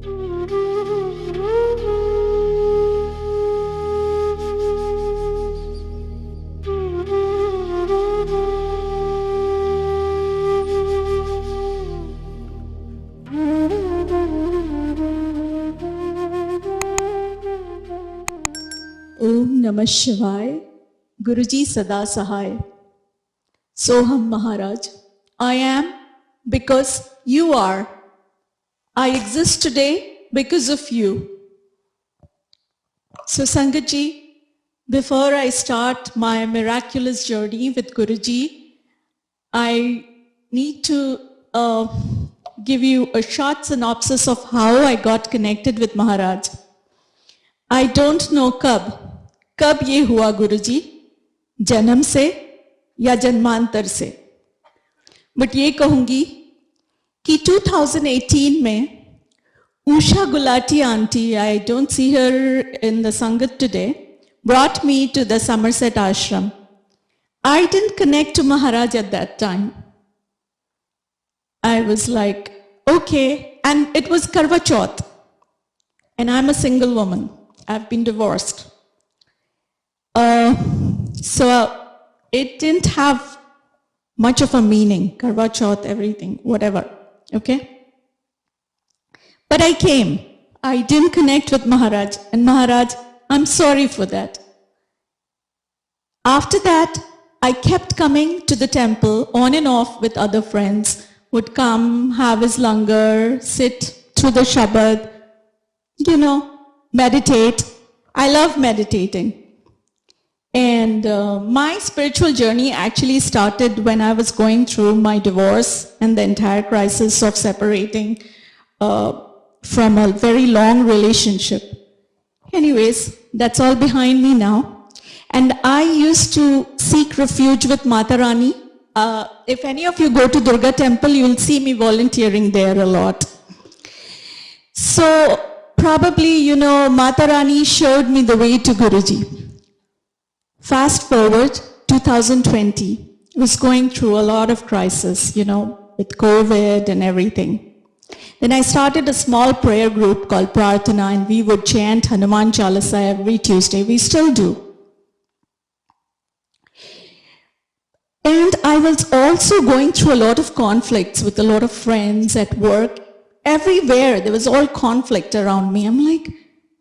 Namah Shivaya, Guruji Sada Sahai. Soham Maharaj, I am because you are. I exist today because of you. So Sangat ji, before I start my miraculous journey with Guruji, I need to give you a short synopsis of how I got connected with Maharaj. I don't know कब ये हुआ गुरुजी, जन्म से या जन्मांतर से, but ये कहूंगी कि 2018 में Usha Gulati aunty, I don't see her in the Sangat today, brought me to the Somerset ashram. I didn't connect to Maharaj at that time. I was like, okay, and it was Karwa Chauth, and I'm a single woman. I've been divorced. So it didn't have much of a meaning, Karwa Chauth, everything, whatever, okay? But I came. I didn't connect with Maharaj, and Maharaj, I'm sorry for that. After that, I kept coming to the temple on and off with other friends, would come, have his langar, sit through the Shabad, meditate. I love meditating. And my spiritual journey actually started when I was going through my divorce and the entire crisis of separating from a very long relationship. Anyways, that's all behind me now. And I used to seek refuge with Mata Rani. If any of you go to Durga temple, you'll see me volunteering there a lot. So probably, Mata Rani showed me the way to Guruji. Fast forward, 2020, was going through a lot of crisis, with COVID and everything. Then I started a small prayer group called Prarthana, and we would chant Hanuman Chalisa every Tuesday. We still do. And I was also going through a lot of conflicts with a lot of friends at work. Everywhere, there was all conflict around me. I'm like,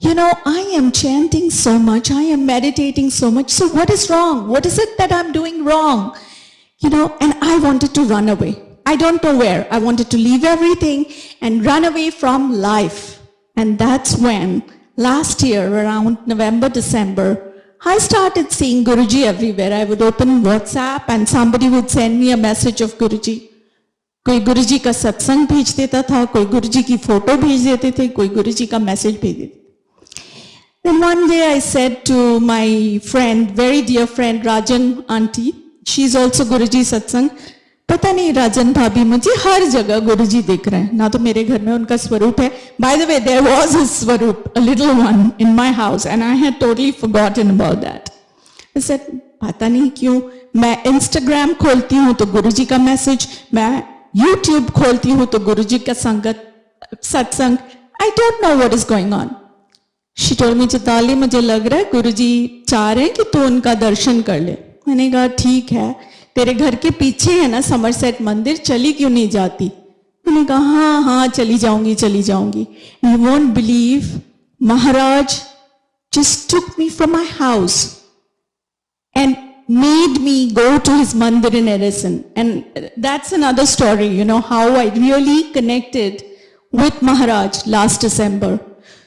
I am chanting so much, I am meditating so much, so what is wrong? What is it that I'm doing wrong? And I wanted to run away. I don't know where. I wanted to leave everything and run away from life. And that's when, last year, around November, December, I started seeing Guruji everywhere. I would open WhatsApp and somebody would send me a message of Guruji. कोई गुरुजी का सत्संग भेज देता था, कोई गुरुजी की photo भेज देते थे, कोई गुरुजी का मैसेज भेज देते थे. Then one day I said to my friend, very dear friend, Bhajan aunty, she's also Guruji Satsang, पता नहीं राजन भाभी मुझे हर जगह गुरुजी दिख रहे हैं, ना तो मेरे घर में उनका स्वरूप है. By the way, there was a swarup, a little one in my house, and I had totally forgotten about that. I said, पता नहीं क्यों मैं Instagram खोलती हूँ तो गुरुजी का मैसेज, मैं YouTube खोलती हूँ तो गुरुजी का संगत सत्संग. I don't know what is going on. She told me, Chitali मुझे लग रहा है गुरुजी चाह रहे हैं कि तू उनका दर्शन कर ले. मैंने कहा ठीक है, तेरे घर के पीछे है ना समरसेट मंदिर, चली क्यों नहीं जाती? मैंने कहा हाँ चली जाऊंगी. You won't believe, Maharaj just took me from my house and made me go to his mandir in Edison. And that's another story, how I really connected with Maharaj last December.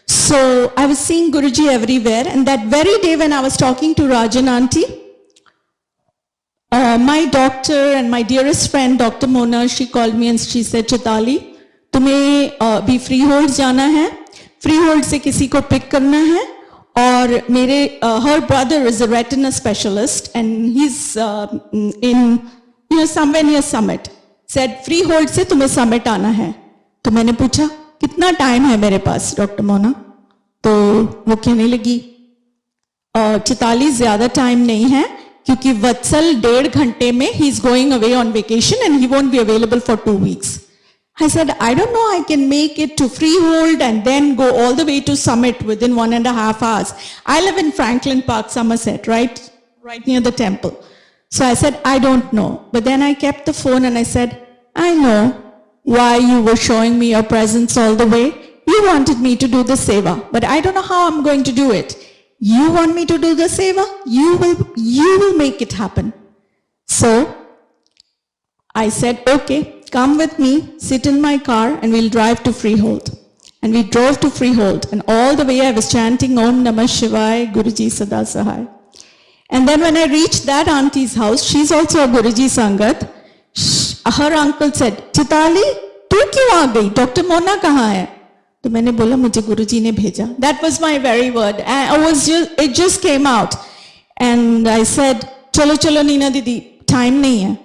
So I was seeing Guruji everywhere, and that very day when I was talking to Rajan aunty, my doctor and my dearest friend, Dr. Mona, she called me and she said, Chaitali, तुम्हें भी freehold जाना है, freehold से किसी को pick करना है, और मेरे her brother is a retina specialist and he's in somewhere near Summit. Said freehold से तुम्हें Summit आना है. तो मैंने पूछा कितना टाइम है मेरे पास डॉक्टर मोना? तो वो कहने लगी चिताली ज्यादा टाइम नहीं है क्योंकि वत्सल 1.5 घंटे में he is going away on vacation and he won't be available for 2 weeks. I said, I don't know, I can make it to Freehold and then go all the way to Summit within 1.5 hours. I live in Franklin Park, Somerset, right near the temple. So I said, I don't know. But then I kept the phone and I said, I know why you were showing me your presence all the way. You wanted me to do the seva, but I don't know how I'm going to do it. You want me to do the seva? You will make it happen. So I said, okay, come with me, sit in my car, and we'll drive to Freehold. And we drove to Freehold, and all the way I was chanting Om Namah Shivaya, Guruji Sada Sahai. And then when I reached that auntie's house, she's also a Guruji Sangat, her uncle said, Chaitali, tu kyun aa gayi? Dr. Mona kahan hai? तो मैंने बोला मुझे गुरुजी ने भेजा. That was my very word. It just came out. And I said, चलो चलो नीना दीदी, time नहीं है.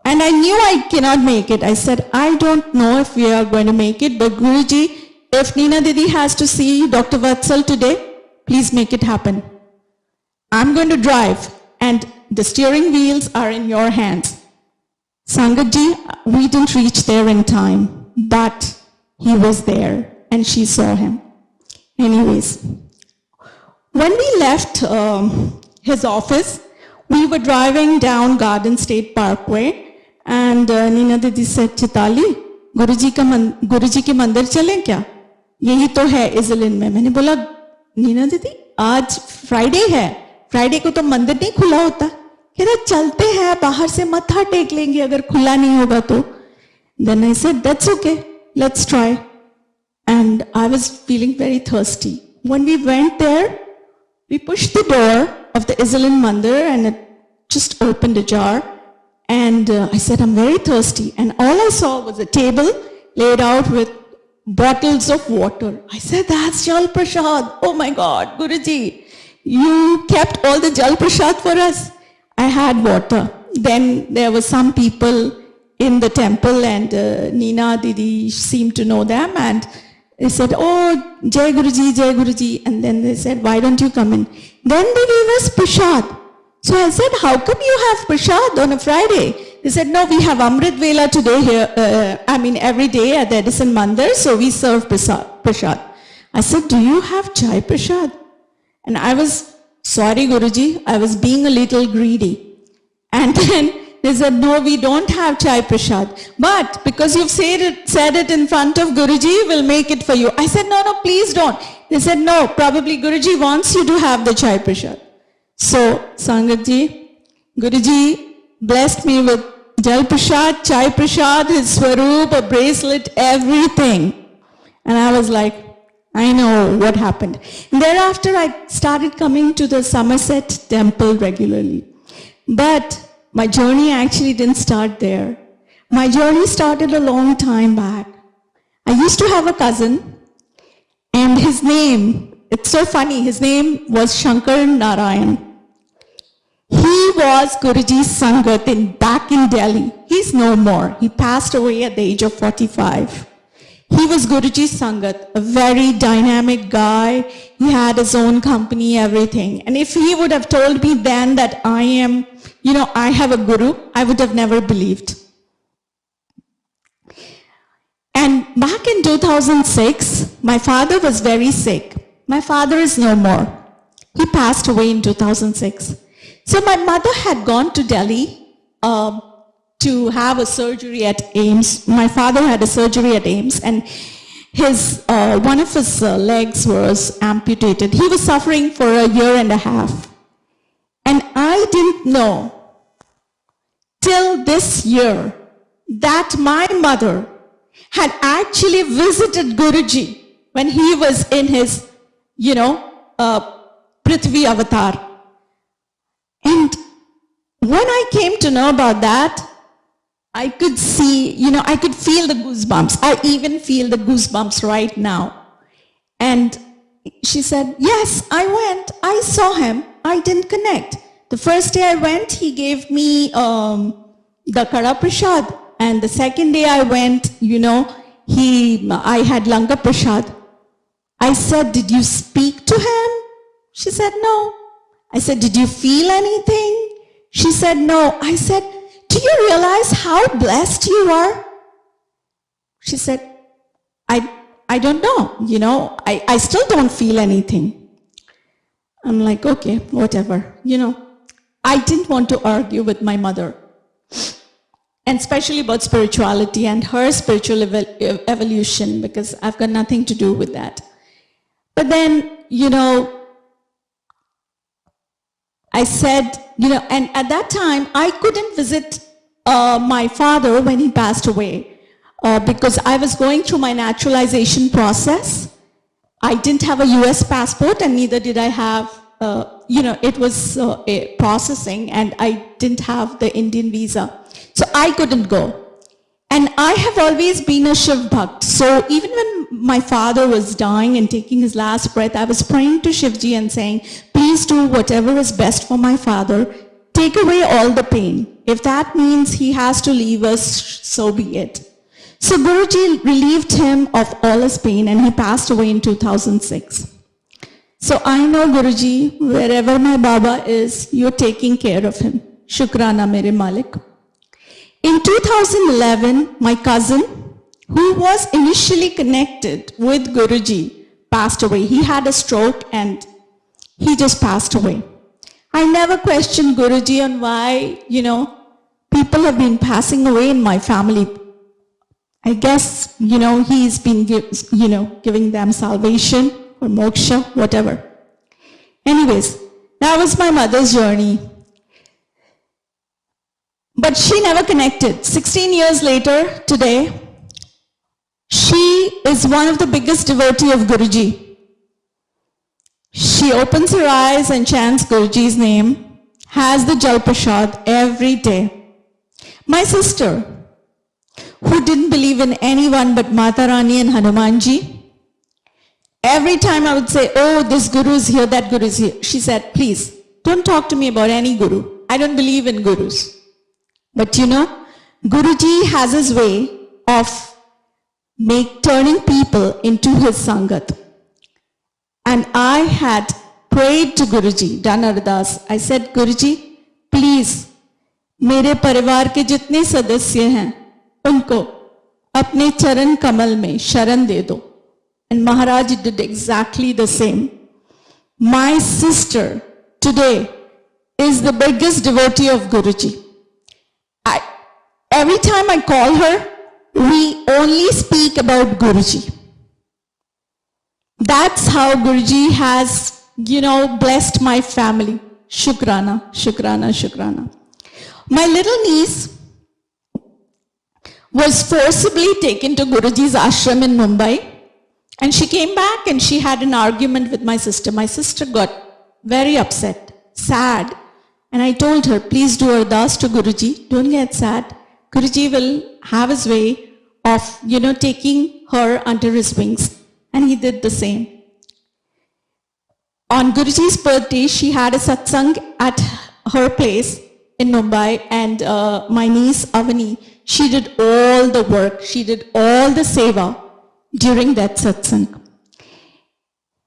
And I knew I cannot make it. I said, I don't know if we are going to make it, but Guruji, if Nina Didi has to see Dr. Vatsal today, please make it happen. I'm going to drive, and the steering wheels are in your hands. Sangatji, we didn't reach there in time, but he was there, and she saw him. Anyways, when we left his office, we were driving down Garden State Parkway, and Nina Didi said, Chaitali, Guruji के मंदिर चलें क्या? यही तो है इजलिन में. मैंने बोला, नीना दीदी, आज फ्राइडे है, फ्राइडे को तो मंदिर नहीं खुला होता. कह रहा, चलते हैं, बाहर से मत्था टेक लेंगे अगर खुला नहीं होगा तो. Then I said, that's okay, let's try. And I was feeling very thirsty. When we went there, we pushed the door of the Iselin Mandir and it just opened ajar. And I said, I'm very thirsty. And all I saw was a table laid out with bottles of water. I said, that's Jal Prashad. Oh my God, Guruji, you kept all the Jal Prashad for us. I had water. Then there were some people in the temple and Nina Didi seemed to know them and they said, oh, Jai Guruji, Jai Guruji. And then they said, why don't you come in? Then they gave us Prashad. So I said, how come you have Prashad on a Friday? They said, no, we have Amrit Vela today here, every day at the Edison Mandir, so we serve Prashad. I said, do you have Chai Prashad? And I was, sorry Guruji, I was being a little greedy. And then they said, no, we don't have Chai Prashad. But because you've said it in front of Guruji, we'll make it for you. I said, no, please don't. They said, no, probably Guruji wants you to have the Chai Prashad. So, Sangatji, Guruji blessed me with Jal Prashad, Chai Prashad, his Swaroop, a bracelet, everything. And I was like, I know what happened. And thereafter, I started coming to the Somerset temple regularly. But my journey actually didn't start there. My journey started a long time back. I used to have a cousin, and his name, it's so funny, his name was Shankar Narayan. He was Guruji's Sangat back in Delhi. He's no more. He passed away at the age of 45. He was Guruji's Sangat, a very dynamic guy. He had his own company, everything. And if he would have told me then that I have a guru, I would have never believed. And back in 2006, my father was very sick. My father is no more. He passed away in 2006. So my mother had gone to Delhi to have a surgery at AIMS. My father had a surgery at AIMS and one of his legs was amputated. He was suffering for 1.5 years. And I didn't know till this year that my mother had actually visited Guruji when he was in his, Prithvi avatar. And when I came to know about that, I could see, I could feel the goosebumps. I even feel the goosebumps right now. And she said, yes, I went. I saw him. I didn't connect. The first day I went, he gave me the Kara Prashad. And the second day I went, I had Langa Prashad. I said, did you speak to him? She said, no. I said, did you feel anything? She said, no. I said, do you realize how blessed you are? She said, I don't know, I still don't feel anything. I'm like, okay, whatever, I didn't want to argue with my mother, and especially about spirituality and her spiritual evolution, because I've got nothing to do with that. But then, I said, and at that time, I couldn't visit my father when he passed away because I was going through my naturalization process. I didn't have a US passport, and neither did I have, it was a processing, and I didn't have the Indian visa. So I couldn't go. And I have always been a Shiv Bhakt. So even when my father was dying and taking his last breath, I was praying to Shivji and saying, please do whatever is best for my father. Take away all the pain. If that means he has to leave us, so be it. So Guruji relieved him of all his pain, and he passed away in 2006. So I know, Guruji, wherever my Baba is, you're taking care of him. Shukrana, mere Malik. In 2011, my cousin, who was initially connected with Guruji, passed away. He had a stroke and he just passed away. I never questioned Guruji on why, people have been passing away in my family. I guess, he's been giving them salvation or moksha, whatever. Anyways, that was my mother's journey. But she never connected. 16 years later, today, she is one of the biggest devotees of Guruji. She opens her eyes and chants Guruji's name, has the Jal Prasad every day. My sister, who didn't believe in anyone but Mata Rani and Hanumanji, every time I would say, oh, this Guru is here, that Guru is here, she said, please, don't talk to me about any Guru. I don't believe in Gurus. But Guruji has his way of turning people into his Sangat. And I had prayed to Guruji, done Ardas. I said, Guruji, please, मेरे परिवार के जितने सदस्य हैं, उनको अपने चरण कमल में शरण दे दो. And Maharaj did exactly the same. My sister today is the biggest devotee of Guruji. Every time I call her, we only speak about Guruji. That's how Guruji has, blessed my family. Shukrana, Shukrana, Shukrana. My little niece was forcibly taken to Guruji's ashram in Mumbai, and she came back and she had an argument with my sister. My sister got very upset, sad, and I told her, please do ardas to Guruji, don't get sad. Guruji will have his way of, taking her under his wings. And he did the same. On Guruji's birthday, she had a satsang at her place in Mumbai, and my niece Avani, she did all the work, she did all the seva during that satsang.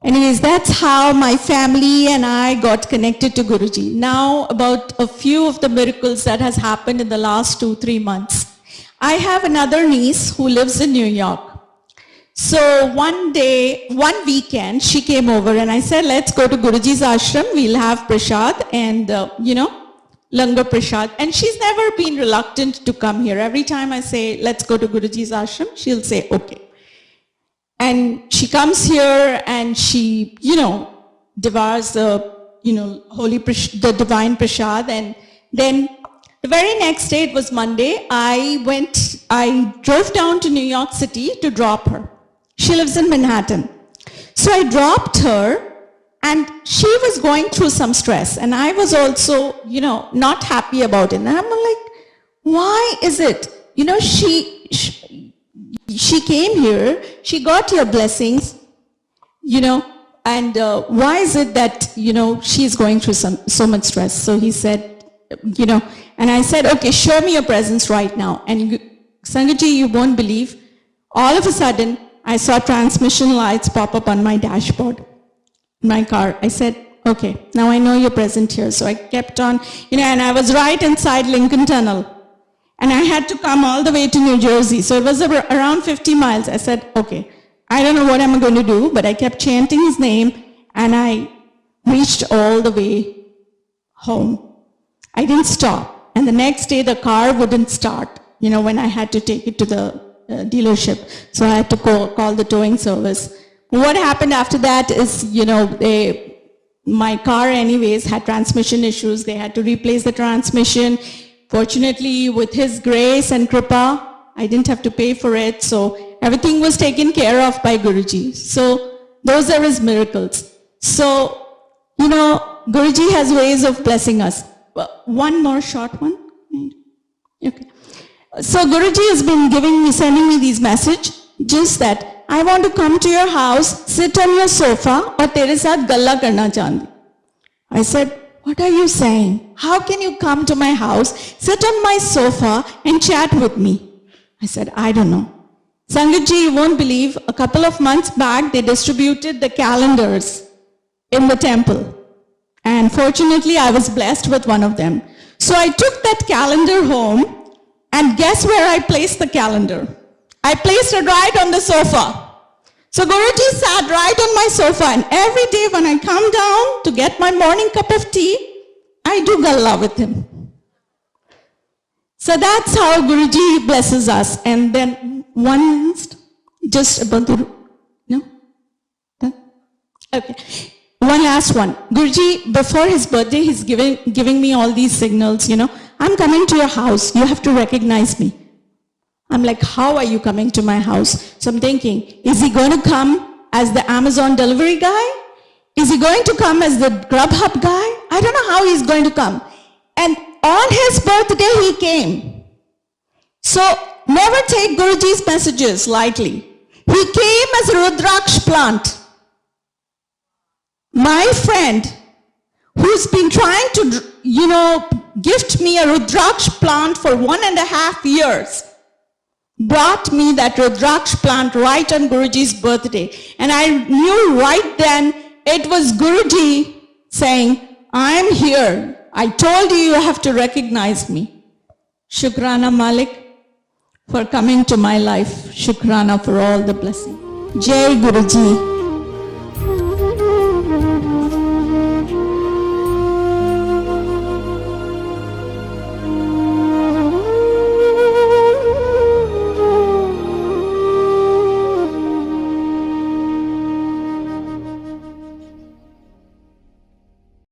Anyways, that's how my family and I got connected to Guruji. Now, about a few of the miracles that has happened in the last 2-3 months. I have another niece who lives in New York. So one weekend, she came over and I said, let's go to Guruji's ashram. We'll have prasad and, langar prasad. And she's never been reluctant to come here. Every time I say, let's go to Guruji's ashram, she'll say, okay. And she comes here and she, devours the, the divine prasad. And then the very next day, it was Monday, I drove down to New York City to drop her. She lives in Manhattan. So I dropped her and she was going through some stress. And I was also, not happy about it. And I'm like, why is it? She came here, she got your blessings, and why is it that, she's going through so much stress? So he said, and I said, okay, show me your presence right now. And Sangatji, you won't believe, all of a sudden, I saw transmission lights pop up on my dashboard, my car. I said, okay, now I know you're present here. So I kept on, and I was right inside Lincoln Tunnel. And I had to come all the way to New Jersey. So it was around 50 miles. I said, okay, I don't know what I'm going to do, but I kept chanting his name and I reached all the way home. I didn't stop. And the next day the car wouldn't start, when I had to take it to the dealership. So I had to call the towing service. What happened after that is, my car anyways had transmission issues. They had to replace the transmission. Fortunately, with his grace and kripa, I didn't have to pay for it. So everything was taken care of by Guruji. So those are his miracles. So, Guruji has ways of blessing us. One more short one. Okay. So Guruji has been sending me these messages, just that I want to come to your house, sit on your sofa, और तेरे साथ गल्ला करना चाहती. I said, what are you saying? How can you come to my house, sit on my sofa and chat with me? I said, I don't know. Sangatji, you won't believe, a couple of months back, they distributed the calendars in the temple. And fortunately, I was blessed with one of them. So I took that calendar home, and guess where I placed the calendar? I placed it right on the sofa. So Guruji sat right on my sofa, and every day when I come down to get my morning cup of tea, I do galla with him. So that's how Guruji blesses us. And then one last, just about the, no? Done? Okay. One last one. Guruji, before his birthday, he's giving me all these signals, I'm coming to your house, you have to recognize me. I'm like, how are you coming to my house? So I'm thinking, is he going to come as the Amazon delivery guy? Is he going to come as the Grubhub guy? I don't know how he's going to come. And on his birthday, he came. So never take Guruji's messages lightly. He came as a Rudraksh plant. My friend, who's been trying to, gift me a Rudraksh plant for 1.5 years, brought me that Rudraksh plant right on Guruji's birthday. And I knew right then it was Guruji saying, I'm here. I told you you have to recognize me. Shukrana Malik for coming to my life. Shukrana for all the blessing. Jai Guruji.